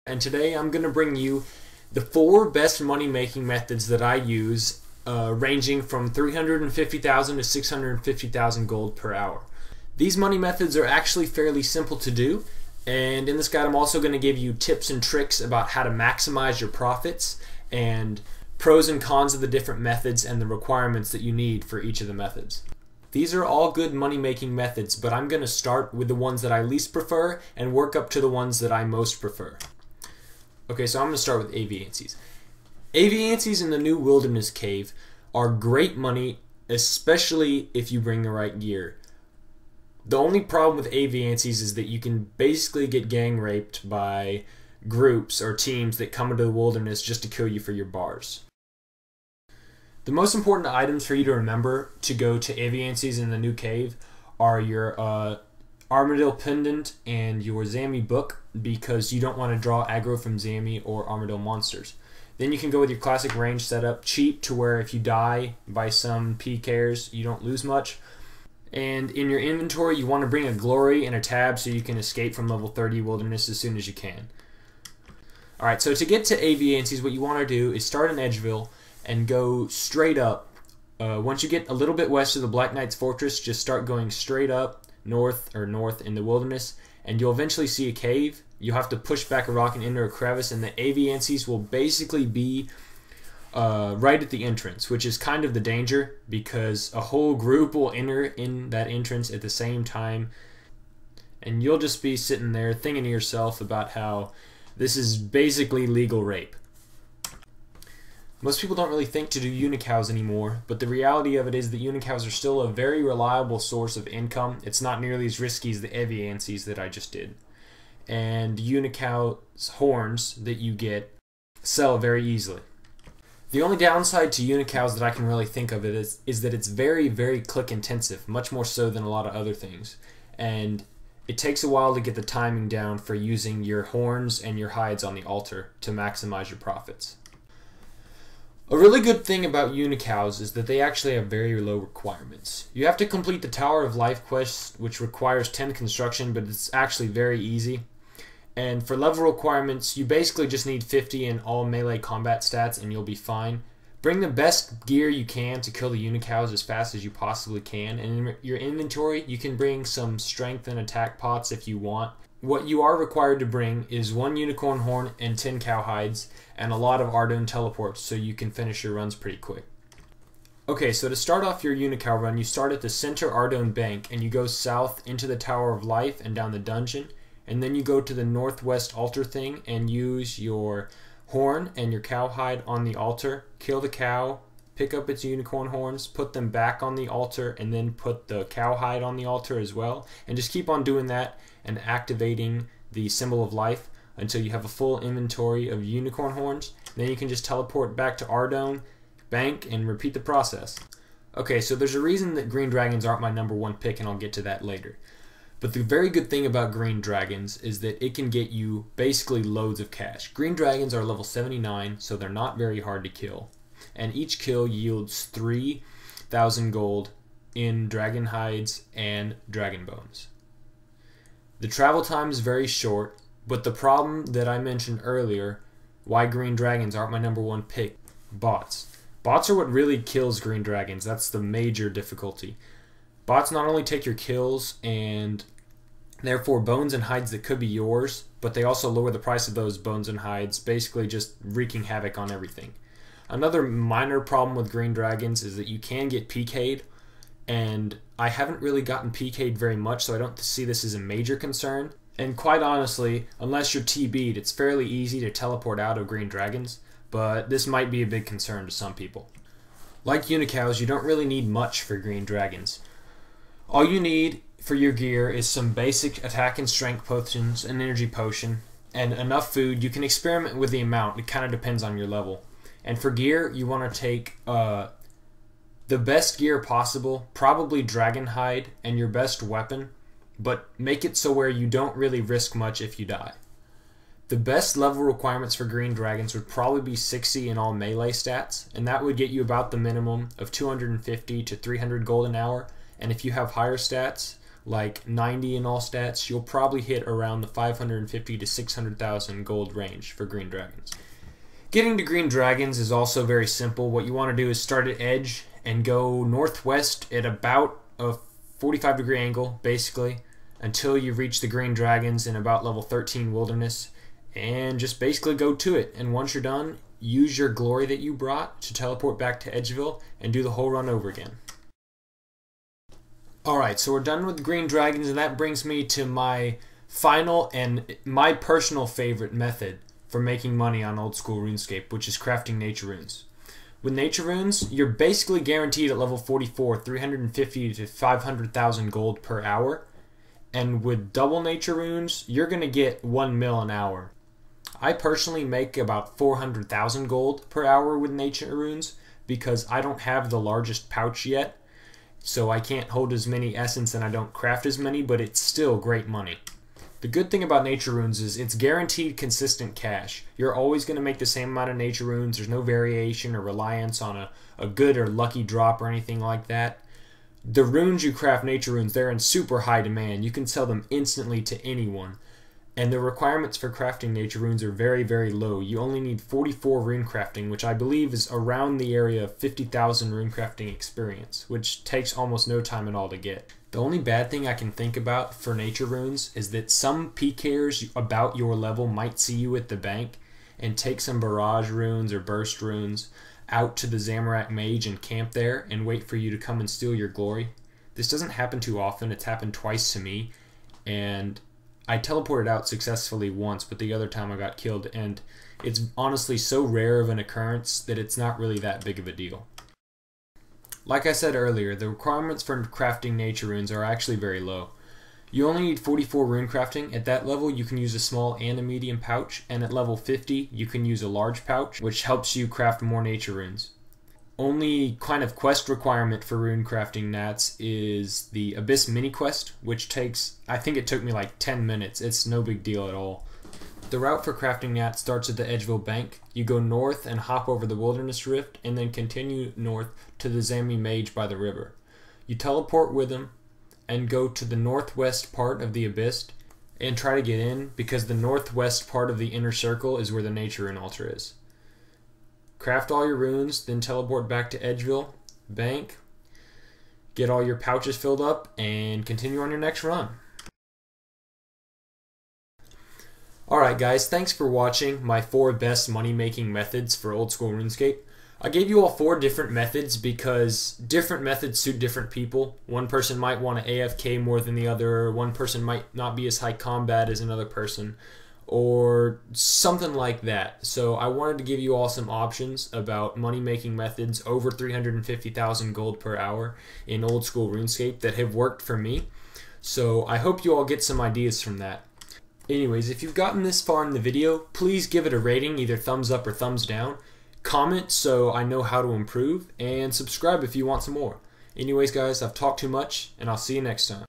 And today I'm going to bring you the 4 best money making methods that I use, ranging from 350,000 to 650,000 gold per hour. These money methods are actually fairly simple to do, and in this guide I'm also going to give you tips and tricks about how to maximize your profits and pros and cons of the different methods and the requirements that you need for each of the methods. These are all good money making methods, but I'm going to start with the ones that I least prefer and work up to the ones that I most prefer. Okay, so I'm going to start with aviancies. Aviancies in the new wilderness cave are great money, especially if you bring the right gear. The only problem with aviancies is that you can basically get gang raped by groups or teams that come into the wilderness just to kill you for your bars. The most important items for you to remember to go to aviancies in the new cave are your Armadillo pendant and your Zammy book, because you don't want to draw aggro from Zammy or Armadillo monsters. Then you can go with your classic range setup, cheap to where if you die by some PKers you don't lose much. And in your inventory you want to bring a glory and a tab so you can escape from level 30 wilderness as soon as you can. Alright, so to get to aviancies, what you want to do is start in Edgeville and go straight up. Once you get a little bit west of the Black Knight's fortress, just start going straight up north in the wilderness, and you'll eventually see a cave. You'll have to push back a rock and enter a crevice, and the aviancies will basically be right at the entrance, which is kind of the danger because a whole group will enter in that entrance at the same time, and you'll just be sitting there thinking to yourself about how this is basically legal rape. Most people don't really think to do unicows anymore, but the reality of it is that unicows are still a very reliable source of income. It's not nearly as risky as the aviancies that I just did. And unicow's horns that you get sell very easily. The only downside to unicows that I can really think of is that it's very, very click intensive, much more so than a lot of other things. And it takes a while to get the timing down for using your horns and your hides on the altar to maximize your profits. A really good thing about unicows is that they actually have very low requirements. You have to complete the Tower of Life quest, which requires 10 construction, but it's actually very easy. And for level requirements, you basically just need 50 in all melee combat stats and you'll be fine. Bring the best gear you can to kill the unicows as fast as you possibly can. And in your inventory, you can bring some strength and attack pots if you want. What you are required to bring is 1 unicorn horn and 10 cow hides and a lot of Ardougne teleports so you can finish your runs pretty quick. Okay, so to start off your unicow run, you start at the center Ardougne bank and you go south into the Tower of Life and down the dungeon, and then you go to the northwest altar thing and use your horn and your cow hide on the altar, kill the cow, pick up its unicorn horns, put them back on the altar, and then put the cow hide on the altar as well, and just keep on doing that and activating the symbol of life until you have a full inventory of unicorn horns. Then you can just teleport back to Ardougne bank and repeat the process. Okay, so there's a reason that green dragons aren't my #1 pick, and I'll get to that later. But the very good thing about green dragons is that it can get you basically loads of cash. Green dragons are level 79, so they're not very hard to kill. And each kill yields 3,000 gold in dragon hides and dragon bones. The travel time is very short, but the problem that I mentioned earlier, why green dragons aren't my #1 pick, bots. Bots are what really kills green dragons. That's the major difficulty. Bots not only take your kills and therefore bones and hides that could be yours, but they also lower the price of those bones and hides, basically just wreaking havoc on everything. Another minor problem with green dragons is that you can get PK'd, and I haven't really gotten PK'd very much, so I don't see this as a major concern. And quite honestly, unless you're TB'd, it's fairly easy to teleport out of green dragons, but this might be a big concern to some people. Like unicows, you don't really need much for green dragons. All you need for your gear is some basic attack and strength potions, an energy potion, and enough food. You can experiment with the amount, it kind of depends on your level. And for gear, you want to take the best gear possible, probably dragon hide and your best weapon, but make it so where you don't really risk much if you die. The best level requirements for green dragons would probably be 60 in all melee stats, and that would get you about the minimum of 250 to 300 gold an hour. And if you have higher stats, like 90 in all stats, you'll probably hit around the 550 to 600,000 gold range for green dragons. Getting to green dragons is also very simple. What you want to do is start at edge and go northwest at about a 45-degree angle, basically, until you reach the green dragons in about level 13 wilderness, and just basically go to it. And once you're done, use your glory that you brought to teleport back to Edgeville and do the whole run over again. Alright, so we're done with green dragons, and that brings me to my final and my personal favorite method for making money on old school RuneScape, which is crafting nature runes. With nature runes, you're basically guaranteed at level 44 350 to 500,000 gold per hour, and with double nature runes, you're going to get 1 mil an hour. I personally make about 400,000 gold per hour with nature runes because I don't have the largest pouch yet, so I can't hold as many essence and I don't craft as many, but it's still great money. The good thing about nature runes is it's guaranteed consistent cash. You're always going to make the same amount of nature runes. There's no variation or reliance on a good or lucky drop or anything like that. The runes you craft, nature runes, they're in super high demand. You can sell them instantly to anyone. And the requirements for crafting nature runes are very, very low. You only need 44 rune crafting, which I believe is around the area of 50,000 rune crafting experience, which takes almost no time at all to get. The only bad thing I can think about for nature runes is that some PKers about your level might see you at the bank and take some barrage runes or burst runes out to the Zamorak Mage and camp there and wait for you to come and steal your glory. This doesn't happen too often. It's happened twice to me, and I teleported out successfully once, but the other time I got killed, and it's honestly so rare of an occurrence that it's not really that big of a deal. Like I said earlier, the requirements for crafting nature runes are actually very low. You only need 44 rune crafting. At that level, you can use a small and a medium pouch, and at level 50, you can use a large pouch, which helps you craft more nature runes. Only kind of quest requirement for rune crafting nats is the Abyss mini quest, which takes, I think it took me like 10 minutes. It's no big deal at all. The route for crafting nats starts at the Edgeville Bank. You go north and hop over the Wilderness Rift, and then continue north to the Zami Mage by the river. You teleport with him and go to the northwest part of the Abyss and try to get in, because the northwest part of the inner circle is where the nature rune altar is. Craft all your runes, then teleport back to Edgeville Bank, get all your pouches filled up, and continue on your next run. Alright guys, thanks for watching my 4 best money making methods for old school RuneScape. I gave you all 4 different methods because different methods suit different people. One person might want to AFK more than the other, one person might not be as high combat as another person, or something like that. So I wanted to give you all some options about money making methods over 350,000 gold per hour in old school RuneScape that have worked for me. So I hope you all get some ideas from that. Anyways, if you've gotten this far in the video, please give it a rating, either thumbs up or thumbs down. Comment so I know how to improve, and subscribe if you want some more. Anyways guys, I've talked too much, and I'll see you next time.